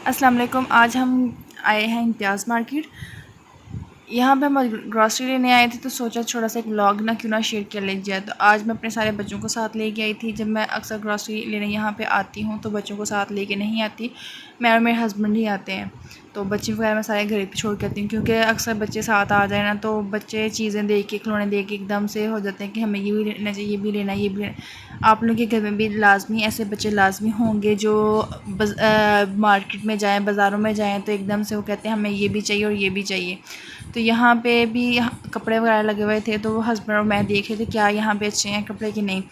अस्सलाम वालेकुम। आज हम आए हैं इम्तियाज़ मार्केट। यहाँ पे हम ग्रॉसरी लेने आए थे तो सोचा थोड़ा सा एक व्लॉग ना क्यों ना शेयर कर लीजिए। तो आज मैं अपने सारे बच्चों को साथ लेके आई थी। जब मैं अक्सर ग्रॉसरी लेने यहाँ पे आती हूँ तो बच्चों को साथ लेके नहीं आती, मैं और मेरे हस्बैंड ही आते हैं। तो बच्चे वगैरह मैं सारे घर पे छोड़ के आती हूँ क्योंकि अक्सर बच्चे साथ आ जाए ना तो बच्चे चीज़ें देख के खिलौने देख के एकदम से हो जाते हैं कि हमें ये भी लेना चाहिए, ये भी लेना, ये भी लेना। आप लोगों के घर में भी लाजमी ऐसे बच्चे लाजमी होंगे जो मार्केट में जाएँ, बाज़ारों में जाएँ तो एकदम से वो कहते हैं हमें ये भी चाहिए और ये भी चाहिए। तो यहाँ पे भी कपड़े वगैरह लगे हुए थे तो वो हस्बैंड और मैं देख रहे थे क्या यहाँ पे अच्छे हैं कपड़े कि नहीं।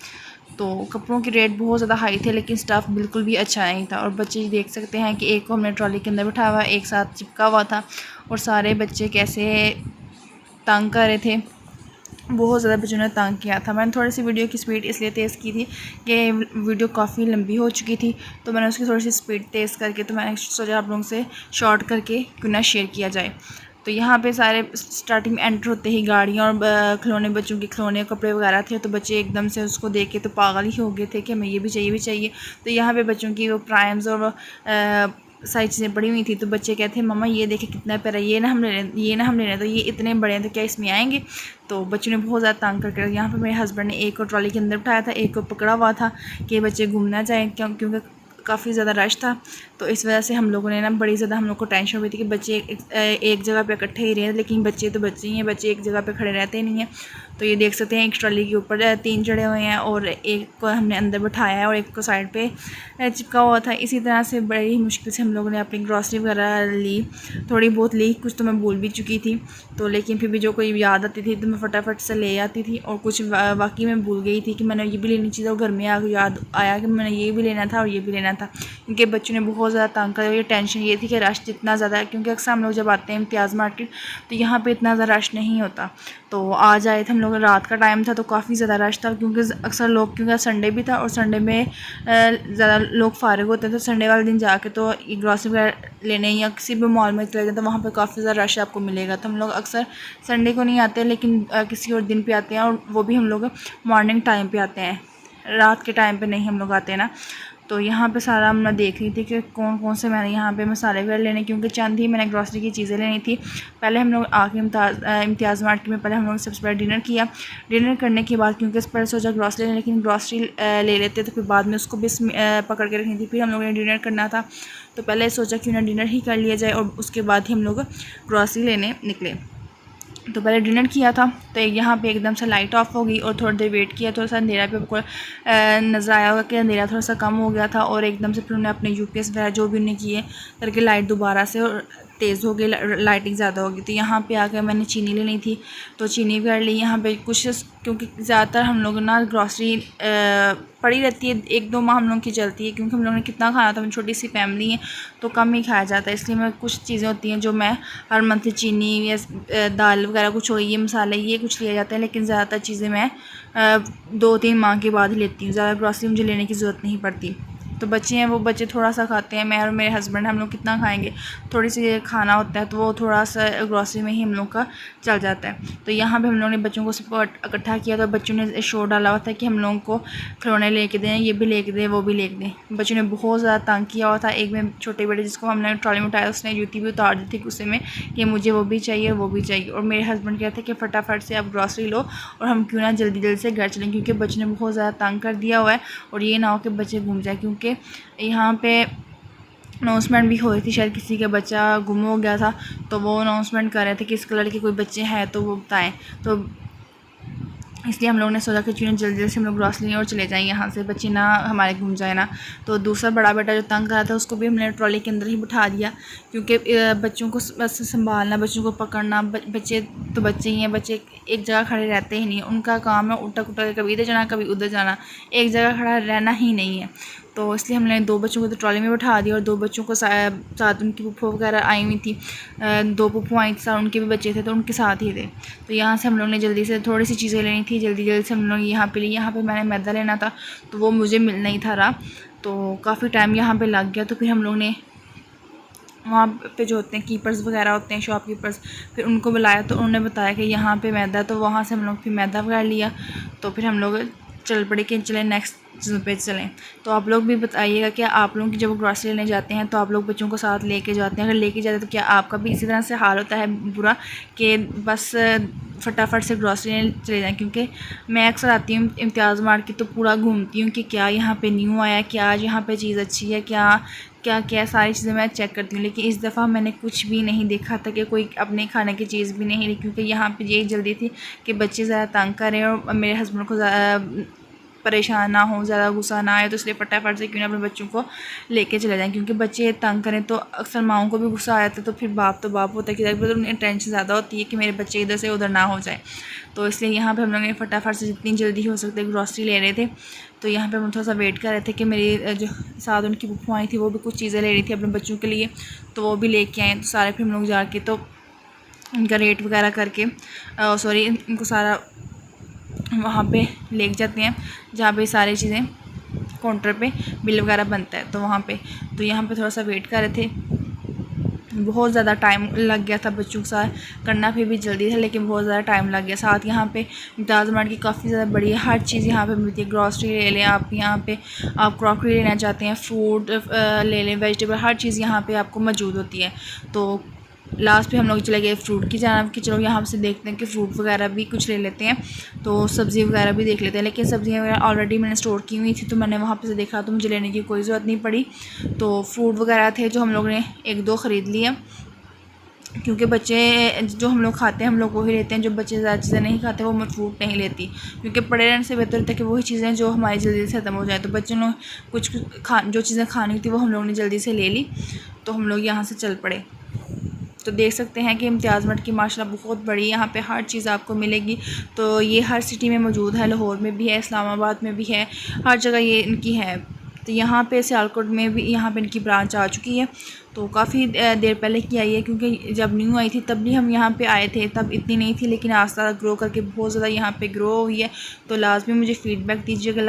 तो कपड़ों के रेट बहुत ज़्यादा हाई थे लेकिन स्टफ़ बिल्कुल भी अच्छा नहीं था। और बच्चे देख सकते हैं कि एक को हमने ट्रॉली के अंदर बिठाया हुआ, एक साथ चिपका हुआ था और सारे बच्चे कैसे तंग कर रहे थे। बहुत ज़्यादा बच्चों ने तंग किया था। मैंने थोड़ी सी वीडियो की स्पीड इसलिए तेज़ की थी कि वीडियो काफ़ी लंबी हो चुकी थी, तो मैंने उसकी थोड़ी सी स्पीड तेज़ करके तो मैंने सोचा आप लोगों से शॉर्ट करके क्यों ना शेयर किया जाए। तो यहाँ पे सारे स्टार्टिंग में एंटर होते ही गाड़ियाँ और खिलौने, बच्चों के खिलौने कपड़े वगैरह थे। तो बच्चे एकदम से उसको देख के तो पागल ही हो गए थे कि हमें ये भी चाहिए, भी चाहिए। तो यहाँ पे बच्चों की वो प्राइम्स और सारी चीज़ें पड़ी हुई थी। तो बच्चे कहते हैं मम्मा ये देखे कितना प्यारा, ये ना हम लेना, तो ये इतने बड़े हैं तो क्या इसमें आएंगे। तो बच्चों ने बहुत ज़्यादा तंग करके यहाँ पर मेरे हस्बैंड ने एक को ट्रॉली के अंदर बिठाया था, एक को पकड़ा हुआ था कि बच्चे घूम ना जाएँ क्योंकि काफ़ी ज़्यादा रश था। तो इस वजह से हम लोगों ने ना बड़ी ज़्यादा हम लोग को टेंशन हुई थी कि बच्चे एक जगह पे इकट्ठे ही रहे, लेकिन बच्चे तो बच्चे ही हैं, बच्चे एक जगह पे खड़े रहते नहीं हैं। तो ये देख सकते हैं एक ट्रॉली के ऊपर 3 चढ़े हुए हैं और एक को हमने अंदर बिठाया है और एक को साइड पे चिपका हुआ था। इसी तरह से बड़ी ही मुश्किल से हम लोगों ने अपनी ग्रॉसरी वगैरह ली, थोड़ी बहुत ली, कुछ तो मैं भूल भी चुकी थी। तो लेकिन फिर भी जो कोई याद आती थी तो मैं फटाफट से ले आती थी और कुछ वाकई में भूल गई थी कि मैंने ये भी लेनी चाहिए और घर में याद आया कि मैंने ये भी लेना था और ये भी लेना था। क्योंकि बच्चों ने बहुत ज़्यादा तंग कर, ये टेंशन ये थी कि रश जितना ज़्यादा है, क्योंकि अक्सर हम लोग जब आते हैं इम्तियाज़ मार्केट तो यहाँ पे इतना ज़्यादा रश नहीं होता। तो आज आए थे हम लोग, रात का टाइम था तो काफ़ी ज़्यादा रश था क्योंकि अक्सर लोग, क्योंकि संडे भी था और संडे में ज़्यादा लोग फारिग होते हैं। तो संडे वाले दिन जाके तो ग्रॉसरी वगैरह लेने या किसी भी मॉल में चले जाते तो वहाँ पर काफ़ी ज़्यादा रश आपको मिलेगा। तो हम लोग अक्सर संडे को नहीं आते लेकिन किसी और दिन पे आते हैं और वो भी हम लोग मॉर्निंग टाइम पे आते हैं, रात के टाइम पे नहीं हम लोग आते हैं ना। तो यहाँ पे सारा मैं देख रही थी कि कौन कौन से मैंने यहाँ पे मसाले वगैरह लेने, क्योंकि चंद ही मैंने ग्रॉसरी की चीज़ें लेनी थी। पहले हम लोग आके इम्तियाज़ मार्केट में पहले हम लोग सबसे पहले डिनर किया। डिनर करने के बाद क्योंकि इस पर सोचा ग्रॉसरी लेने, लेकिन ग्रॉसरी ले लेते तो फिर बाद में उसको भी पकड़ के रखनी थी। फिर हम लोगों ने डिनर करना था तो पहले सोचा क्यों ना डिनर ही कर लिया जाए और उसके बाद ही हम लोग ग्रॉसरी लेने निकले। तो पहले डिनर किया था तो यहाँ पे एकदम से लाइट ऑफ हो गई और थोड़ी देर वेट किया, थोड़ा सा अंधेरा पे आपको नज़र आया होगा कि अंधेरा थोड़ा सा कम हो गया था और एकदम से फिर उन्हें अपने यूपीएस वगैरह जो भी उन्हें किए करके लाइट दोबारा से और तेज़ हो गई, लाइटिंग ज़्यादा हो गई। तो यहाँ पे आकर मैंने चीनी लेनी थी तो चीनी कर ली। यहाँ पे कुछ, क्योंकि ज़्यादातर हम लोग ना ग्रॉसरी पड़ी रहती है, 1-2 माह हम लोग की चलती है क्योंकि हम लोगों ने कितना खाना था, छोटी सी फैमिली है तो कम ही खाया जाता है। इसलिए मैं कुछ चीज़ें होती हैं जो मैं हर मंथ, चीनी या दाल वगैरह कुछ हो, ये मसाले ये कुछ लिया जाता है, लेकिन ज़्यादातर चीज़ें मैं 2-3 माह के बाद ही लेती हूँ। ज़्यादा ग्रॉसरी मुझे लेने की ज़रूरत नहीं पड़ती। तो बच्चे हैं वो बच्चे थोड़ा सा खाते हैं, मैं और मेरे हस्बैंड हम लोग कितना खाएंगे, थोड़ी सी खाना होता है तो वो थोड़ा सा ग्रॉसरी में ही हम लोग का चल जाता है। तो यहाँ पे हम लोगों ने बच्चों को सबको इकट्ठा किया तो बच्चों ने शोर डाला हुआ था कि हम लोगों को खिलौने लेके दें, ये भी लेके दें, वो भी लेके दें। बच्चों ने बहुत ज़्यादा तंग किया हुआ था। एक में छोटे बेटे जिसको हमने ट्रॉली में उठाया उसने जूती भी उतार दी थी गुस्से में कि मुझे वो भी चाहिए, वो भी चाहिए। और मेरे हस्बैंड कहते हैं कि फटाफट से आप ग्रॉसरी लो और हम क्यों ना जल्दी जल्दी से घर चलें, क्योंकि बच्चों ने बहुत ज़्यादा तंग कर दिया हुआ है और ये ना हो कि बच्चे घूम जाए। क्योंकि यहाँ पे अनाउंसमेंट भी हो रही थी, शायद किसी का बच्चा गुम हो गया था तो वो अनाउंसमेंट कर रहे थे कि इस कलर के कोई बच्चे हैं तो वो बताएं। तो इसलिए हम लोगों ने सोचा कि क्यों जल्दी जल्दी से हम लोग ग्रॉसरी और चले जाएं यहाँ से, बच्चे ना हमारे घूम जाए ना। तो दूसरा बड़ा बेटा जो तंग कर रहा था उसको भी हमने ट्रॉली के अंदर ही बिठा दिया, क्योंकि बच्चों को बस संभालना, बच्चों को पकड़ना, बच्चे तो बच्चे ही हैं, बच्चे एक जगह खड़े रहते ही नहीं, उनका काम है उल्टा पुल्टा कभी इधर जाना कभी उधर जाना, एक जगह खड़ा रहना ही नहीं है। तो इसलिए हमने 2 बच्चों को तो ट्रॉली में बिठा दिया और 2 बच्चों को साथ उनकी पुप्पो वगैरह आई हुई थी, 2 पुप्पो आई थी, उनके भी बच्चे थे तो उनके साथ ही थे। तो यहाँ से हम लोग ने जल्दी से थोड़ी सी चीज़ें लेनी थी, जल्दी जल्दी से हम लोग यहाँ पे ली। यहाँ पे मैंने मैदा लेना था तो वो मुझे मिल नहीं था रहा, तो काफ़ी टाइम यहाँ पे लग गया। तो फिर हम लोग ने वहाँ पे जो होते हैं कीपर्स वगैरह होते हैं, शॉपकीपर्स, फिर उनको बुलाया तो उन्होंने बताया कि यहाँ पे मैदा, तो वहाँ से हम लोग फिर मैदा वगैरह लिया। तो फिर हम लोग चल पड़े कि चले नेक्स्ट चीज़ों पे चलें। तो आप लोग भी बताइएगा कि आप लोग जब ग्रॉसरी लेने जाते हैं तो आप लोग बच्चों को साथ लेके जाते हैं, अगर लेके जाते हैं तो क्या आपका भी इसी तरह से हाल होता है बुरा कि बस फटाफट से ग्रॉसरी लेने चले जाएँ? क्योंकि मैं अक्सर आती हूँ इम्तियाज़ मार्केट तो पूरा घूमती हूँ कि क्या यहाँ पे न्यू आया, क्या आज यहाँ पे चीज़ अच्छी है, क्या क्या क्या सारी चीज़ें मैं चेक करती हूँ। लेकिन इस दफ़ा मैंने कुछ भी नहीं देखा था कि कोई अपने खाने की चीज़ भी नहीं ली, क्योंकि यहाँ पे यही जल्दी थी कि बच्चे ज़्यादा तंग करें और मेरे हस्बैंड को परेशान ना हो, ज़्यादा गुस्सा ना आए, तो इसलिए फटाफट से क्यों ना अपने बच्चों को लेके चले जाएं। क्योंकि बच्चे तंग करें तो अक्सर माओं को भी गुस्सा आ जाता है, तो फिर बाप तो बाप होता है कि तो उन्हें टेंशन ज़्यादा होती है कि मेरे बच्चे इधर से उधर ना हो जाए। तो इसलिए यहाँ पे हम लोग ने फटाफट से जितनी जल्दी हो सकता है ग्रॉसरी ले रहे थे। तो यहाँ पे हम थोड़ा सा वेट कर रहे थे कि मेरी जो साथ उनकी बुफा आई थी वो भी कुछ चीज़ें ले रही थी अपने बच्चों के लिए, तो वो भी लेके आए। तो सारे फिर हम लोग जाके तो इनका रेट वगैरह करके सॉरी इनको सारा वहाँ पे लेके जाते हैं जहाँ पे सारी चीज़ें काउंटर पे बिल वगैरह बनता है, तो वहाँ पे तो यहाँ पे थोड़ा सा वेट कर रहे थे। बहुत ज़्यादा टाइम लग गया था बच्चों के साथ करना, फिर भी जल्दी था लेकिन बहुत ज़्यादा टाइम लग गया। साथ यहाँ पे इम्तियाज़ मार्ट की काफ़ी ज़्यादा बड़ी है, हर चीज़ यहाँ पे मिलती है। ग्रॉसरी ले लें आप, यहाँ पे आप क्रॉकरी लेना चाहते हैं, फ्रूट ले लें, वेजिटेबल, हर चीज़ यहाँ पे आपको मौजूद होती है। तो लास्ट पे हम लोग चले गए फ्रूट की जानब कि चलो यहाँ से देखते हैं कि फ्रूट वगैरह भी कुछ ले लेते हैं, तो सब्ज़ी वगैरह भी देख लेते हैं। लेकिन सब्ज़ियाँ वगैरह ऑलरेडी मैंने स्टोर की हुई थी, तो मैंने वहाँ पे से देखा तो मुझे लेने की कोई ज़रूरत नहीं पड़ी। तो फ्रूट वगैरह थे जो हम लोग ने 1-2 ख़रीद लिए, क्योंकि बच्चे जो हम लोग खाते हैं हम लोग वही लेते हैं, जो बच्चे ज़्यादा चीज़ें नहीं खाते वो मैं फ्रूट नहीं लेती, क्योंकि पड़े रहने से बेहतर होता है कि वही चीज़ें जो हमारी जल्दी से ख़त्म हो जाए। तो बच्चों लोग कुछ जो चीज़ें खानी थी वो हम लोग ने जल्दी से ले ली, तो हम लोग यहाँ से चल पड़े। तो देख सकते हैं कि इम्तियाज़ मार्ट की माशाल्लाह बहुत बड़ी, यहाँ पे हर चीज़ आपको मिलेगी। तो ये हर सिटी में मौजूद है, लाहौर में भी है, इस्लामाबाद में भी है, हर जगह ये इनकी है। तो यहाँ पे सियालकोट में भी यहाँ पे इनकी ब्रांच आ चुकी है, तो काफ़ी देर पहले की आई है, क्योंकि जब न्यू आई थी तब भी हम यहाँ पे आए थे, तब इतनी नहीं थी, लेकिन आस्ता ग्रो करके बहुत ज़्यादा यहाँ पे ग्रो हुई है। तो लाजमी मुझे फ़ीडबैक दीजिएगा।